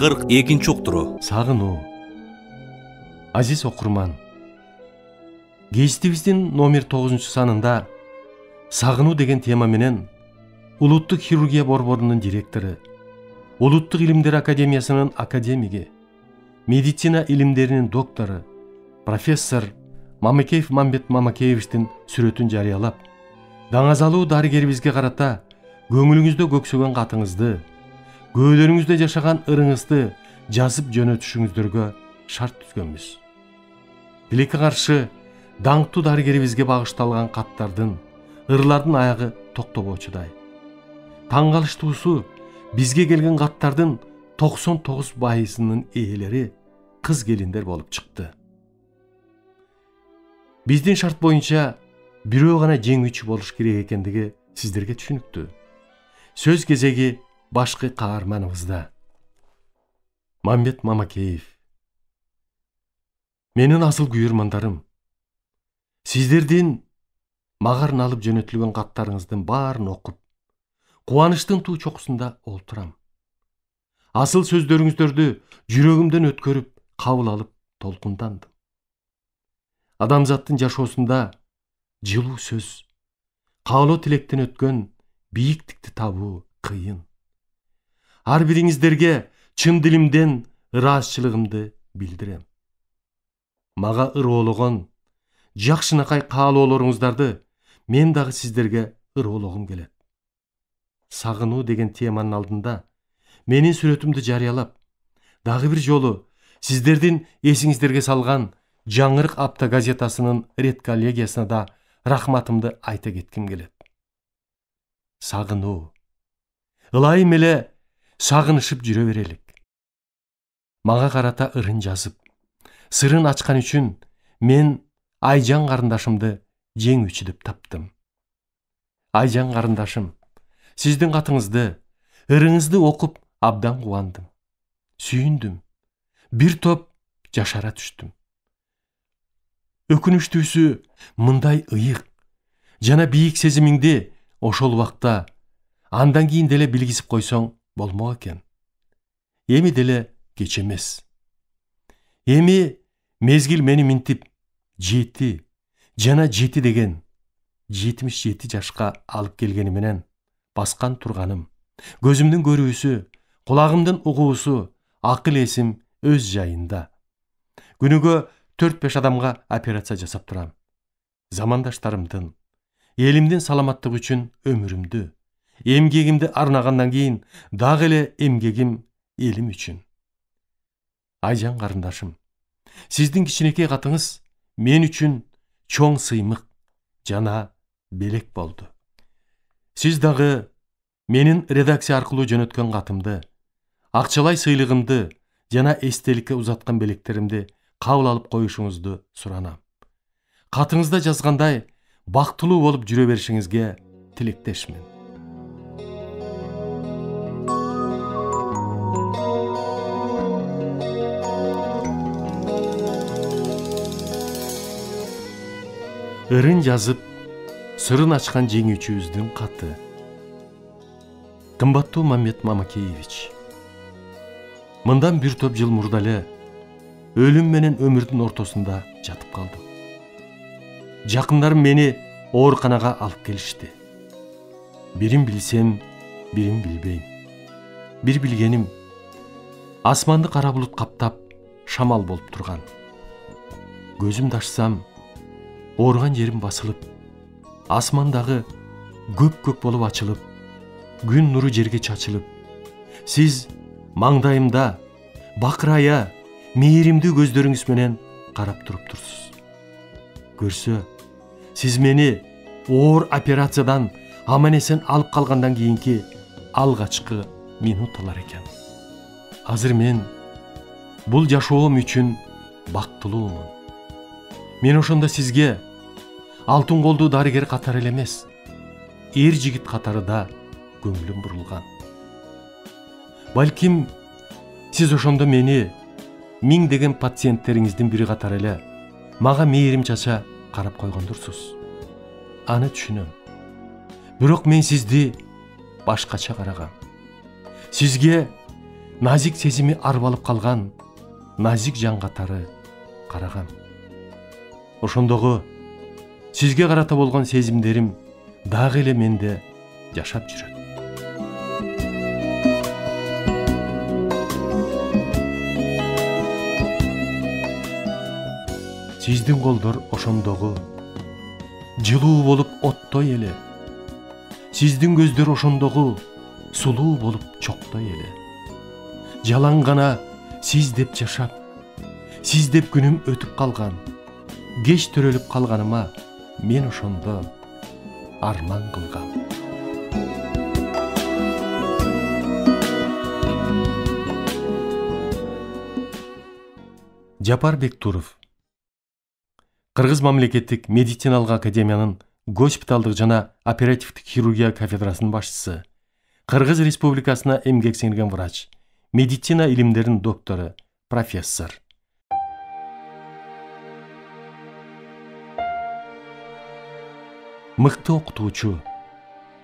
42 уктуруу. Сагынуу. Азиз окурман, гезитибиздин номер 9 санында сагынуу деген тема менен Улуттук хирургия борборунун директору, Улуттук илимдер академиясынын академиги, медицина илимдеринин доктору, профессор Мамакеев Мамбет Мамакеевичтин сүрөтүн жарыялап, даңазалуу дарыгерибизге карата көңүлүңүздө көксөгөн катыңызды, көөлөрүңүздө жашаган ырыңызды жазып жөнөтүшүңүздөргө шарт түзгөнбүз. Тилекке каршы даңктуу дарыгерибизге багышталган каттардын, ырлардын аягы токтобочудай. Таң калыштуусу, бизге келген каттардын 99%-нын ээлери кыз келиндер болуп чыкты. Биздин шарт боюнча бирөө гана жеңүүчү болуш керек экендиги сиздерге түшүнүктүү. Сөз кезеги башкы каарманыбызда. Мамбет Мамакеев. Менин асыл күйөрмандарым, сиздердин мага арналып жөнөтүлгөн каттарыңыздын баарын окуп, кубанычтын туу чокусунда олтурам. Асыл сөздөрүңүздөрдү жүрөгүмдөн өткөрүп, кабыл алып, толкундандым. Адамзаттын жашоосунда жылуу сөз, каалоо тилектен өткөн бийиктикти табуу кыйын. Ар бириңиздерге чын дилимден ыраазычылыгымды билдирем. Мага ыроологон, жакшынакай каалоолоруңуздарды мен дагы сиздерге ыроологум келет. Сагынуу деген теманын алдында менин сүрөтүмдү жарыялап, дагы бир жолу сиздердин эсиңиздерге салган Жаңырык апта газетасынын редколлегиясына да рахматымды айта кетким келет. Сагынуу. Ылайым эле сагынышып жүрө берелик. Мага карата ырын жазып, сырын ачкан үчүн мен Айжан карындашымды жеңүүчү деп таптым. Айжан карындашым, сиздин катыңызды, ырыңызды окуп абдан кубандым. Сүйүндүм. Бир топ жашара түштүм. Өкүнүчтүүсү, мындай ыйык жана бийик сезимиңди ошол убакта андан кийин деле билгизип койсоң болмок экен. Эми деле кеч эмес. Эми мезгил мени минтип 7 жана 7 деген 77 жашка алып келгени менен баскан турганым, көзүмдүн көрүүсү, кулагымдын угуусу, акыл эсим өз жайында. Күнүгө 4-5 адамга операция жасап турам. Замандаштарымдын, элимдин саламаттыгы үчүн өмүрүмдү, эмгегимди арнагандан кийин дагы эле эмгегим элим үчүн. Айжан карындашым, сиздин кичинекей катыңыз мен үчүн чоң сыймык жана белек болду. Сиз дагы менин редакция аркылуу жөнөткөн катымды, акчалай сыйлыгымды жана эстеликке узаткан белектеримди кабыл алып коюшуңузду суранам. Катыңызда жазгандай бактылуу болуп жүрө беришиңизге тилектешмин. Ырын жазып, сырын ачкан жеңүүчүбүздүн каты. Кымбаттуу Мамбет Мамакеевич, мындан бир топ жыл мурда эле өлүм менен өмүрдүн ортосунда жатып калдым. Жакындарым мени ооруканага алып келишти. Бирин билсем, бирин билбейм. Бир билгеним, асманды кара булут каптап, шамал болуп турган. Көзүмдү ачсам, ооруган жерим басылып, асмандагы көк-көк болуп ачылып, күн нуру жерге чачылып, сиз маңдайымда бакырая, мээримдүү көздөрүңүз менен карап туруптурсуз. Көрсө, сиз мени оор операциядан аман-эсен алып калгандан кийинки алгачкы минуталар экен. Азыр мен бул жашоом үчүн бактылуумун. Мен ошондо сизге алтын колдуу дарыгер катары эле эмес, эр жигит катары да көңүлүм бурулган. Балким сиз ошондо мени миңдеген пациенттериңиздин бири катары эле мага мээрим чача карап койгондурсуз. Аны түшүнөм. Бирок мен сизди башкача карагам. Сизге назик сезими арбалып калган назик жан катары карагам. Ошондогу сизге карата болгон сезимдерим дагы эле менде жашап жүрөт. Сиздин колдор ошондогу жылуу болуп оттой эле. Сиздин көздөр ошондогу сулуу болуп чоктой эле. Жалаң гана сиз деп жашап, сиз деп күнүм өтүп калган. Кеч төрөлүп калганыма мен ошондо арман кылгам. Жапар Бектуров. Кыргыз мамлекеттик медициналык академиянын госпиталдык жана оперативдик хирургия кафедрасынын башчысы, Кыргыз Республикасына эмгек сиңирген врач, медицина илимдеринин доктору, профессор. Мыкты окутуучу,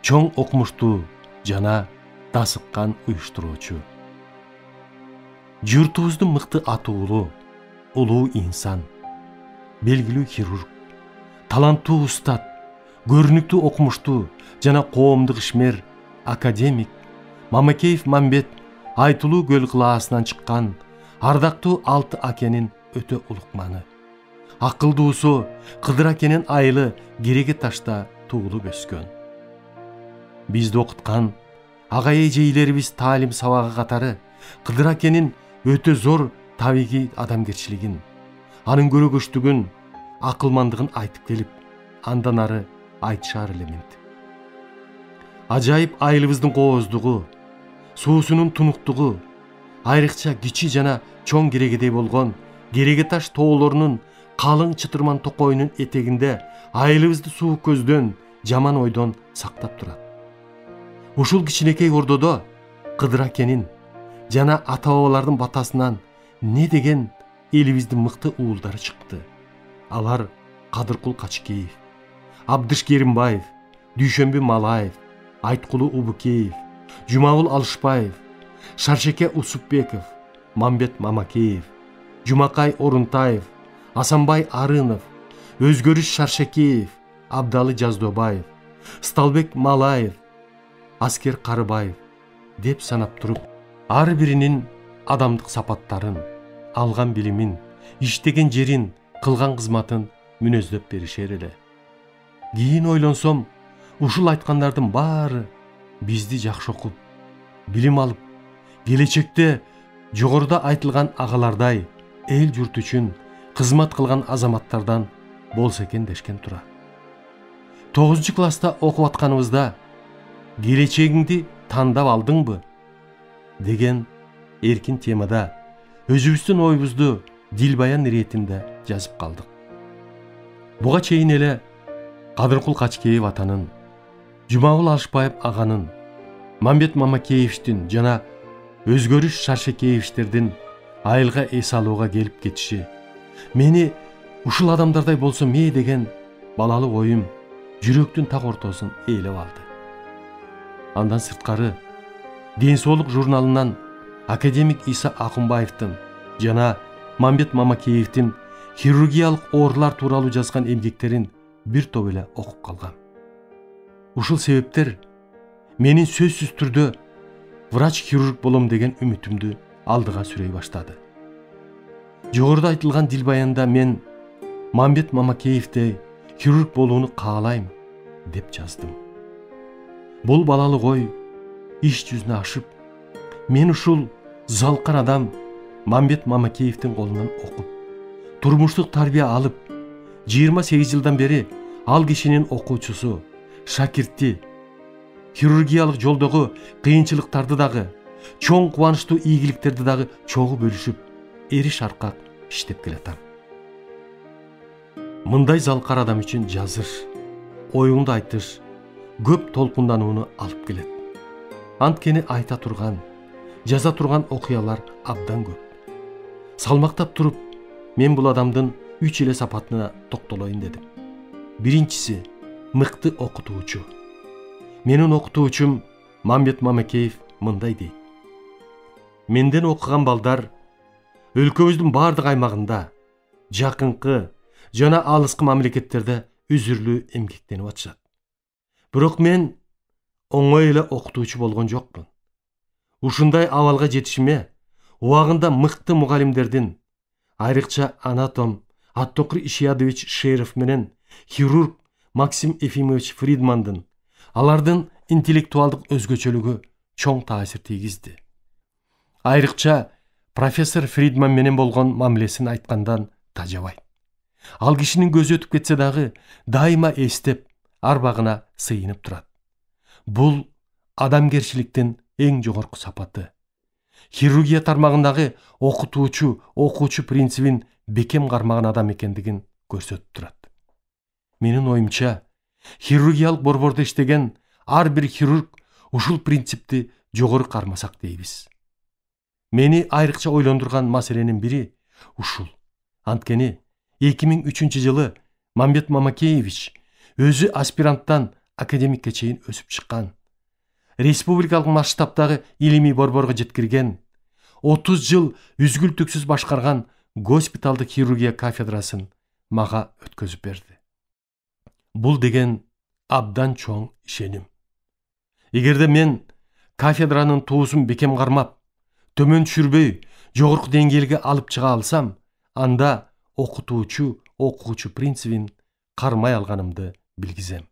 чоң окумуштуу жана тасыккан уюштуруучу. Журтубуздун мыкты атуулу, улуу инсан, белгилүү хирург, таланттуу устат, көрүнүктүү окумуштуу жана коомдук ишмер, академик Мамакеев Мамбет Айтылуу көл кылаасынан чыккан ардактуу 6 акенин өтө улукманы. Акылдуусу Кыдыр акенин айылы Кереге ташта туулуп өскөн. Бизди окуткан ага эжейлерибиз таалим сабагы катары Кыдыр акенин өтө зор табигый адамгерчилигин, анын көрөгөчтүгүн, акылмандыгын айтып келип, андан ары айтышар элемент. Ажайып айылыбыздын кооздугу, суусунун тунуктугу, айрыкча кичи жана чоң Керегедей болгон Кереге таш тоолорунун калың чытырман токойунун этегинде айылыбызды суук көздөн, жаман ойдон сактап турат. Ушул кичинекей ордодо Кыдыр акенин жана ата-бабалардын батасынан не деген элибиздин мыкты уулдары чыкты. Алар Кадыркул Качкеев, Абдыш Керимбаев, Дүйшөнбү Малаев, Айткулу Убукеев, Жумабул Алышбаев, Шаршеке Усупбеков, Мамбет Мамакеев, Жумакай Орунтаев, Асанбай Арынов, Өзгөрүш Шаршекеев, Абдалы Жаздобаев, Сталбек Малаев, Аскер Карыбаев деп санап туруп, ар биринин адамдык сапаттарын, алган билимин, иштеген жерин, кылган кызматын мүнөздөп беришер эле. Кийин ойлонсом, ушул айткандардын баары бизди жакшы окуп, билим алып, келечекте жогоруда айтылган агалардай эл журт үчүн кызмат кылган азаматтардан болсо экен дешкен тура. 9-класста окуп атканыбызда келечегиңди тандап алдыңбы деген эркин темада өзүбүздүн ойбузду дилбаян иретинде жазып калдык. Буга чейин эле Кадыркул Качкеев атанын, Жумабул Алышбаев аганын, Мамбет Мамакеевичтин жана Өзгөрүш Шаршекеевичтердин айылга эс алууга келип кетиши мени ушул адамдардай болсо мээ деген балалык оюм жүрөктүн так ортосун ээлеп алды. Андан сырткары Ден соолук журналынан академик Иса Акунбаевдин жана Мамбет Мамакеевдин хирургиялык оорулар тууралуу жазган эмгектерин бир топ эле окуп калгам. Ушул себептер менин сөзсүз түрдө врач-хирург болом деген үмүтүмдү алдыга сүрөй баштады. Жогоруда айтылган дилбаянда мен Мамбет Мамакеевдей хирург болууну каалайм деп жаздым. Бул балалык ой иш жүзүнө ашып, мен ушул залкан адам Мамбет Мамакеевдин колунан окуп, турмуштук тарбия алып, 28 жылдан бери ал кишинин окуучусу, шакирти, хирургиялык жолдогу кыйынчылыктарды дагы, чоң кубанычтуу ийгиликтерди дагы чогуу бөлүшүп, эриш аркак иштеп келатам. Мындай залкар адам үчүн жазыш, оюңду айтыш көп толкунданууну алып келет. Анткени айта турган, жаза турган окуялар абдан көп. Салмактап туруп, мен бул адамдын 3 эле сапатына токтолоюн дедим. Биринчиси мыкты окутуучу. Менин окутуучум Мамбет Мамакеев мындай дейт. менден окуган балдар өлкөбүздүн бардык аймагында, жакынкы жана алыскы мамлекеттерде үзүрлүү эмгектенип атышат. Бирок мен оңой эле окутуучу болгон жокмун. Ушундай абалга жетишиме убагында мыкты мугалимдердин, айрыкча анатом Аттокур Ишиядович Шеров менен хирург Максим Ефимович Фридмандын, алардын интеллектуалдык өзгөчөлүгү чоң таасир тийгизди. Айрыкча профессор Фридман менен болгон мамилесин айткандан тажабайт. Ал кишинин көзү өтүп кетсе дагы дайыма эстеп, арбагына сыйынып турат. Бул адамгерчиликтин эң жогорку сапаты. Хирургия тармагындагы окуучу принцибин бекем кармаган адам экендигин көрсөтүп турат. Менин оюмча, хирургиялык борбордо иштеген ар бир хирург ушул принципти жогору кармасак дейбиз. Мени айрыкча ойлондурган маселенин бири ушул. Анткени 2003 жылы Мамбет Мамакеевич өзү аспиранттан академикке чейин өсүп чыккан. Республикалык масштабтагы илимий борборго жеткирген, 30 жыл үзгүлтүксүз башкарган госпиталдык хирургия кафедрасын мага өткөзүп берди. Бул деген абдан чоң ишеним. Эгерде мен кафедранын туусун бекем кармап, төмөн түшүрбөй, жогорку деңгээлге алып чыга алсам, анда окуучу принцибин кармай алганымды билгизем.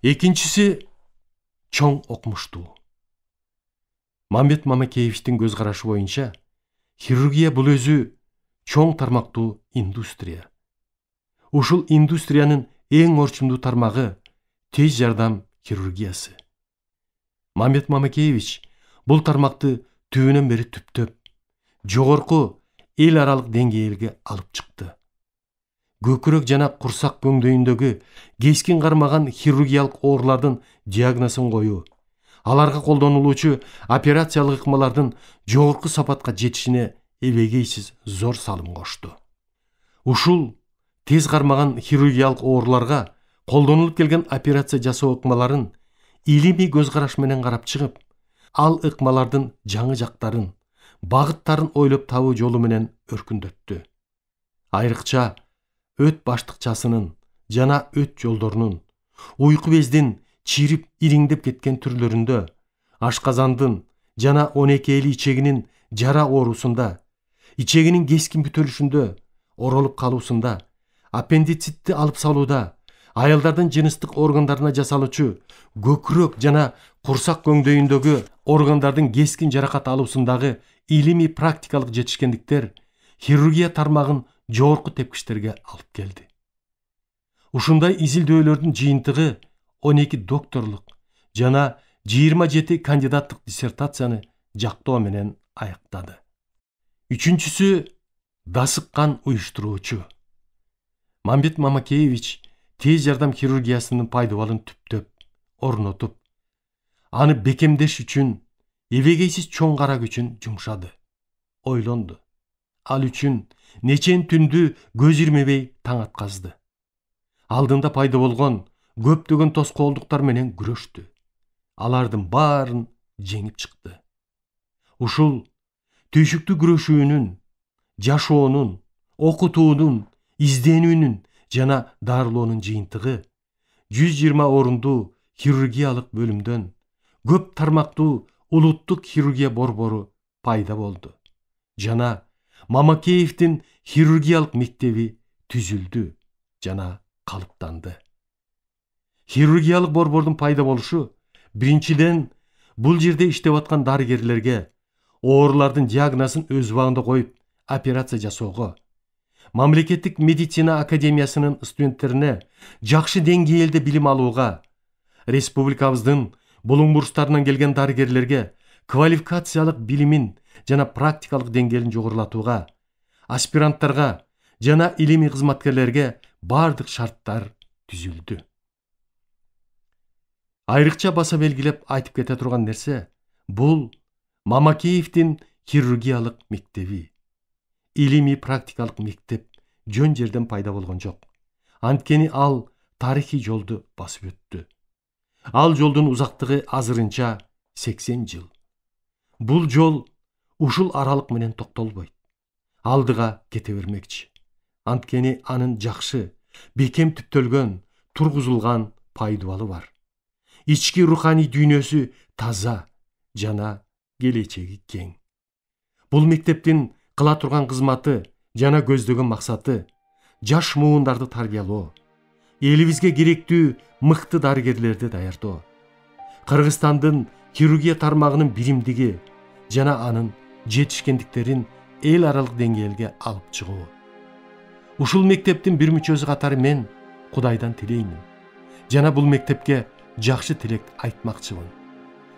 Экинчиси чоң окумуштуу. Мамбет Мамакеевичтин көз карашы боюнча, хирургия бул өзү чоң тармактуу индустрия. Ушул индустриянын эң орчундуу тармагы тез жардам хирургиясы. Мамбет Мамакеевич бул тармакты түбүнөн бери түптөп, жогорку эл аралык деңгээлге алып чыкты. Көкүрөк жана курсак көңдөйүндөгү кескин кармаган хирургиялык оорулардын диагнозун коюу, аларга колдонулуучу операциялык ыкмалардын жогорку сапатка жетишине эбегейсиз зор салым кошту. Ушул тез кармаган хирургиялык ооруларга колдонулуп келген операция жасоо ыкмаларын илимий көз караш менен карап чыгып, ал ыкмалардын жаңы жактарын, багыттарын ойлоп табуу жолу менен өркүндөттү. Айрыкча өт баштыкчасынын жана өт жолдорунун, уйку бездин чирип ириңдеп кеткен түрлөрүндө, ашказандын жана 12 ичегинин жара оорусунда, ичегинин кескин бүтөлүшүндө, оролуп калуусунда, аппендицитти алып салууда, аялдардын жыныстык органдарына жасалуучу көкүрөк жана курсак көңдөйүндөгү органдардын кескин жаракат алуусундагы илимий практикалык жетишкендиктер хирургия тармагын жогорку тепкичтерге алып келди. Ушундай изилдөөлөрдүн жыйынтыгы 12 докторлук жана 27 кандидаттык диссертацияны жактоо менен аяктады. Үчүнчүсү дасыккан уюштуруучу. Мамбет Мамакеевич тез жардам хирургиясынын пайдабалын түптөп, орнотуп, аны бекемдеш үчүн эбегейсиз чоң кара күчүн жумшады, ойлонду. Ал үчүн нечен түндү көз ирмебей таң атказды. Алдында пайда болгон көптөгөн тоскоолдуктар менен күрөштү. Алардын баарын жеңип чыкты. Ушул түйшүктүү күрөшүүнүн, жашоонун, окутуунун, изденүүнүн жана дарылоонун жыйынтыгы 120 орундуу хирургиялык бөлүмдөн көп тармактуу улуттук хирургия борбору пайда болду. Жана Мамакеевдин хирургиялык мектеби түзүлдү жана калыптанды. Хирургиялык борбордун пайда болушу биринчиден бул жерде иштеп аткан дарыгерлерге оорулардын диагнозун өз убагында коюп операция жасоого, мамлекеттик медицина академиясынын студенттерине жакшы деңгээлде билим алууга, республикабыздын булуң бурустарынан келген дарыгерлерге квалификациялык билимин жана практикалык деңгээлин жогорулатууга, аспиранттарга жана илимий кызматкерлерге бардык шарттар түзүлдү. Айрыкча баса белгилеп айтып кете турган нерсе бул Мамакеевдин хирургиялык мектеби. Илимий практикалык мектеп жөн жерден пайда болгон жок. Анткени ал тарыхый жолду басып өттү. Ал жолдун узактыгы азырынча 80 жыл. Бул жол ушул аралык менен токтолбойт. Алдыга кете бермекчи. Анткени анын жакшы, бекем түптөлгөн, тургузулган пайдубалы бар. Ички руханий дүйнөсү таза жана келечеги кең. Бул мектептин кыла турган кызматы жана көздөгөн максаты жаш муундарды тарбиялоо, элибизге керектүү мыкты дарыгерлерди даярдоо, Кыргызстандын хирургия тармагынын биримдиги жана анын жетишкендиктерин эл аралык деңгээлге алып чыгуу. Ушул мектептин бир мүчөсү катары мен Кудайдан тилеймин жана бул мектепке жакшы тилек айтмакчымын.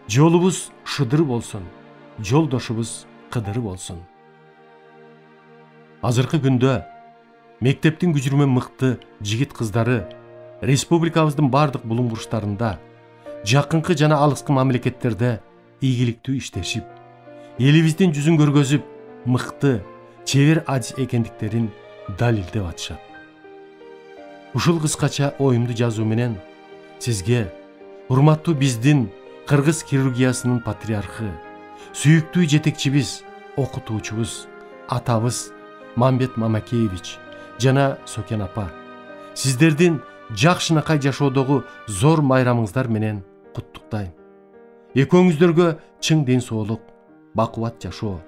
Жолубуз шыдыр болсун, жолдошубуз кыдыр болсун. Азыркы күндө мектептин күчүрмө мыкты жигит кыздары республикабыздын бардык булуң буруштарында, жакынкы жана алыскы мамлекеттерде ийгиликтүү иштешип, элибиздин жүзүн көргөзүп, мыкты, чебер адис экендиктерин далилдеп атышат. Ушул кыскача оюмду жазуу менен сизге урматтуу биздин кыргыз хирургиясынын патриархы, сүйүктүү жетекчибиз, окутуучубуз, атабыз Мамбет Мамакеевич жана Сокен апа, сиздердин жакшынакай жашоодогу зор майрамыңыздар менен куттуктайм. Экөөңүздөргө чың ден соолук, бакубат жашоо,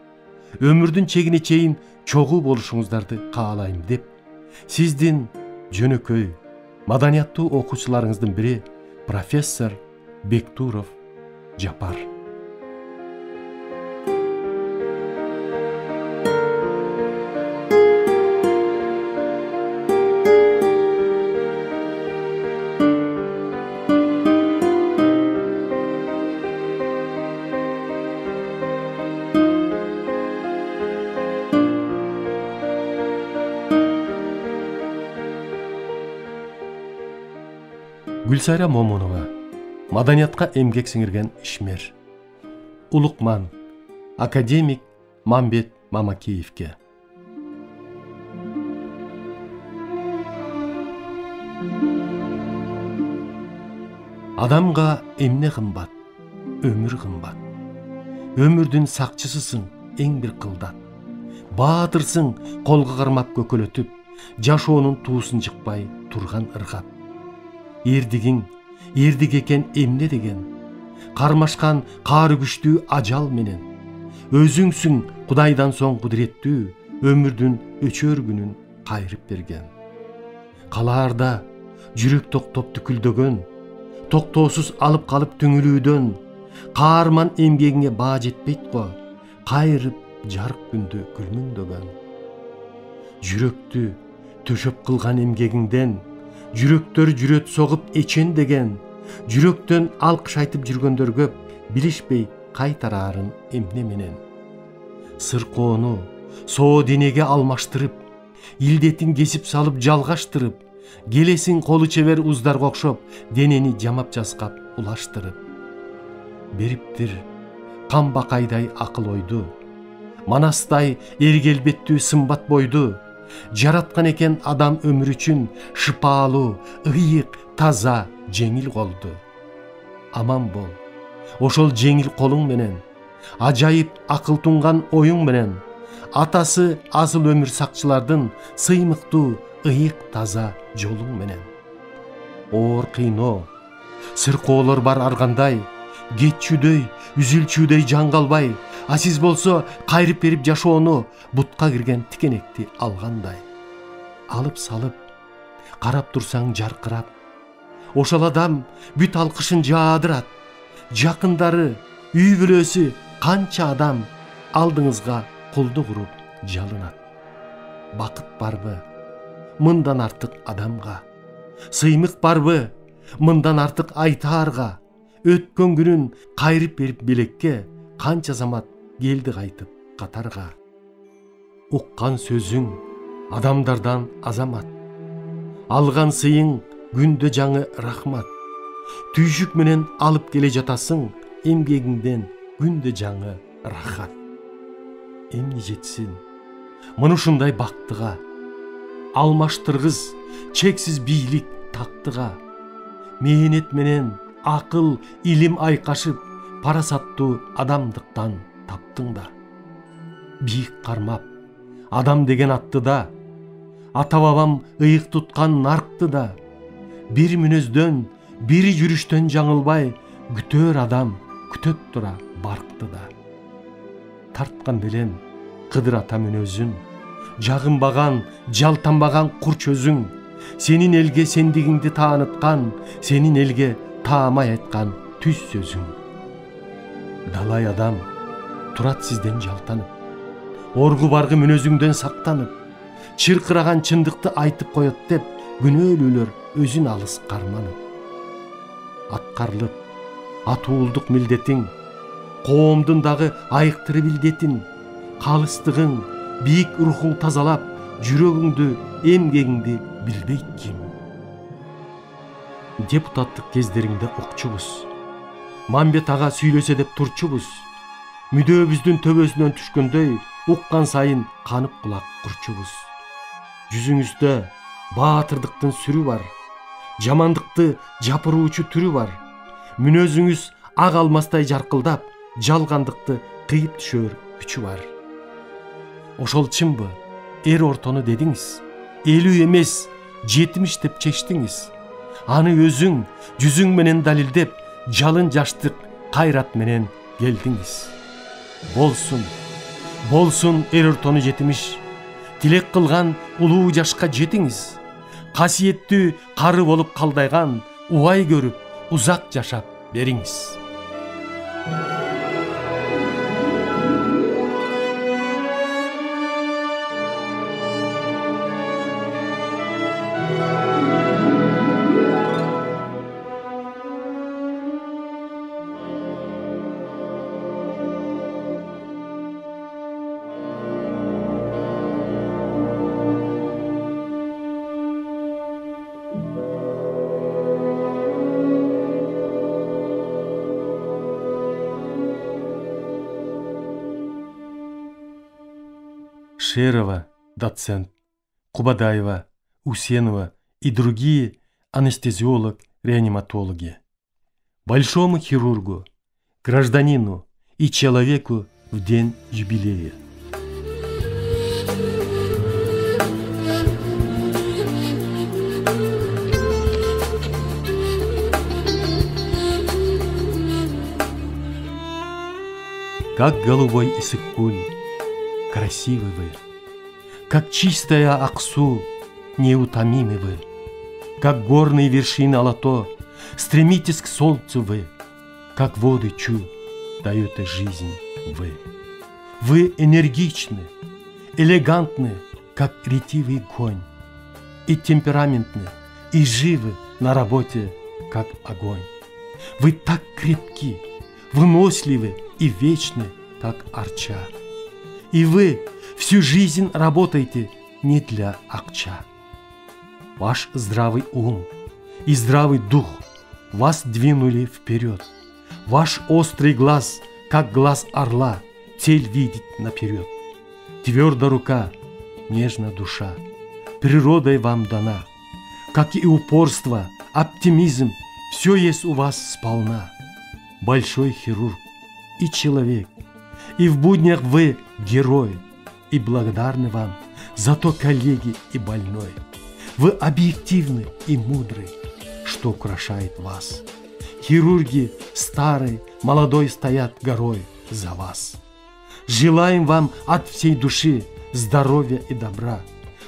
өмүрдүн чегине чейин чогуу болушуңуздарды каалайм деп, сиздин жөнөкөй, маданияттуу окуучуларыңыздын бири профессор Бектуров Жапар. Гүлсайра Момунова, маданиятка эмгек сиңирген ишмер. Улукман, академик Мамбет Мамакеевке. Адамга эмне кымбат? Өмүр кымбат. Өмүрдүн сакчысысың, эң бир кылдат. Баатырсың, колго кармап көкөлөтүп, жашоонун туусун жыкпай турган ыргап. Эрдигиң, эрдик экен эмне деген, кармашкан каары күчтүү ажал менен. Өзүңсүң Кудайдан соң кудуреттүү, өмүрдүн өчөр күнүн кайрып берген. Калаарда жүрөк токтоп түкүлдөгөн, токтоосуз алып калып түңүлүүдөн, каарман эмгегиңе баа жетпейт го, кайрып жарык күндө күлмүңдөгөн. Жүрөктү төшөп кылган эмгегиңден жүрөктөр жүрөт согуп эчен деген, жүрөктөн алкыш айтып жүргөндөр көп, билишпей кайтараарын эмне менен. Сыркоону соо денеге алмаштырып, илдетин кесип салып жалгаштырып, келесиң колу чебер уздарга окшоп, денени жамап жаскап улаштырып. Бериптир камбакайдай акыл ойду, манастай эргелбеттүү сымбат бойду, жараткан экен адам өмүр үчүн шыпаалуу, ыйык, таза, жеңил колду. Аман бол, ошол жеңил колуң менен, ажайып акыл тунган оюң менен, атасы асыл өмүр сакчылардын сыймыктуу, ыйык, таза жолуң менен. Оор кыйноо, сыркоолор бар аргандай, кетчүдөй, үзүлчүдөй жаңгалбай, а сиз болсо кайрып берип жашоону бутка кирген тикенекти алгандай. Алып салып, карап турсаң жаркырап, ошол адам бүт алкышын жаадырат. Жакындары, үй бүлөсү канча адам алдыңызга кулдук уруп жалынат. Бакыт барбы мындан артык адамга? Сыймык барбы мындан артык айтаарга? Өткөн күнүн кайрып берип белекке, канча замат келди кайтып катарга. Уккан сөзүң адамдардан азамат, алган сыйың күндө жаңы рахмат. Түйшүк менен алып келе жатасың, эмгегиңден күндө жаңы рахат. Эмне жетсин мына ушундай бактыга, алмаштыргыз чексиз бийлик тактыга. Мээнет менен акыл, илим айкашып, парасаттуу адамдыктан таптың да. бийик кармап, адам деген атты да, ата бабам ыйык туткан наркты да, бир мүнөздөн, бир жүрүштөн жаңылбай, күтөр адам, күтөт тура баркты да. Тарткан белем Кыдыр ата мүнөзүн, жагынбаган, жалтанбаган курч өзүң, сенин элге сендигиңди тааныткан, сенин элге таамай айткан түз сөзүң. Далай адам турат сизден жалтанып, оргу баргы мүнөзүңдөн сактанып, чыркыраган чындыкты айтып коет деп, күнөөлүүлөр өзүн алыс карманып. Аткарылып, атуулдук милдетиң, коомдун дагы айыктырып илдетин, калыстыгың, бийик рухуң тазалап, жүрөгүңдү, эмгегиңди билбейт ким. Депутаттык кездериңде окчубуз, Мамбет ага сүйлөсө деп турчубуз, мүдөбүздүн төбөсүнөн түшкөндөй, уккан сайын канып кулак курчубуз. Жүзүңүздө баатырдыктын сүрү бар, жамандыкты жапыруучу түрү бар, мүнөзүңүз ак алмастай жаркылдап, жалгандыкты кыйып түшөр күчү бар. Ошол чынбы, эр ортону дедиңиз, 50 эмес 70 деп чечтиңиз. Аны өзүң, жүзүң менен далилдеп, жалын жаштык кайрат менен келдиңиз. Болсун, болсун эр ортону 70, тилек кылган улуу жашка жетиңиз. Касиеттүү кары болуп калдайган, убай көрүп, узак жашап бериңиз. Шерова, доцент, Кубадаева, Усенова и другие анестезиолог-реаниматологи. Большому хирургу, гражданину и человеку в день юбилея. Как голубой Иссык-Куль, красивый вы, как чистая Аксу, неутомимы вы, как горные вершины Алато, стремитесь к солнцу вы, как воды Чу, даете жизнь вы. Вы энергичны, элегантны, как ретивый конь, и темпераментны, и живы на работе, как огонь. Вы так крепки, выносливы и вечны, как арча. И вы всю жизнь работаете не для акча. Ваш здравый ум и здравый дух вас двинули вперед. Ваш острый глаз, как глаз орла, цель видит наперед. Твердая рука, нежная душа, природой вам дана. Как и упорство, оптимизм, все есть у вас сполна. Большой хирург и человек, и в буднях вы герой, и благодарны вам за то, коллеги и больной. Вы объективны и мудры, что украшает вас. Хирурги старый, молодой стоят горой за вас. Желаем вам от всей души здоровья и добра.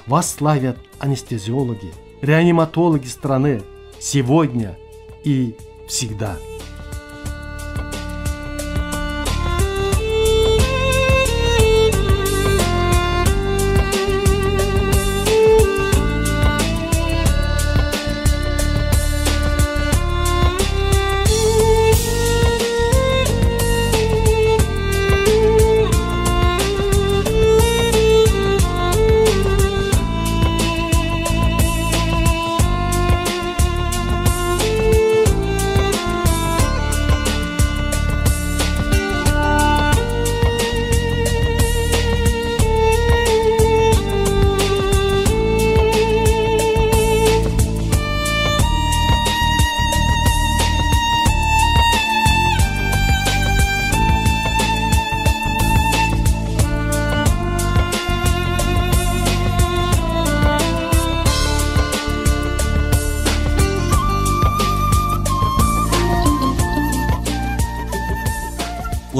Вас славят анестезиологи, реаниматологи страны сегодня и всегда.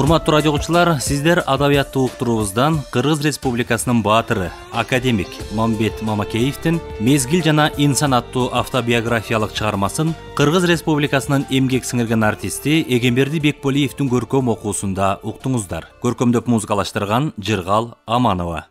Урматтуу радио угуучулар, сиздер адабиятты уктуруубуздан Кыргыз Республикасынын баатыры, академик Мамбет Мамакеевдин «Мезгил жана инсан» аттуу автобиографиялык чыгармасын Кыргыз Республикасынын эмгек сиңирген артисти Эгемберди Бекболиевдин көркөм окуусунда уктуңуздар. Көркөмдөп музыкалаштырган Жыргал Аманова.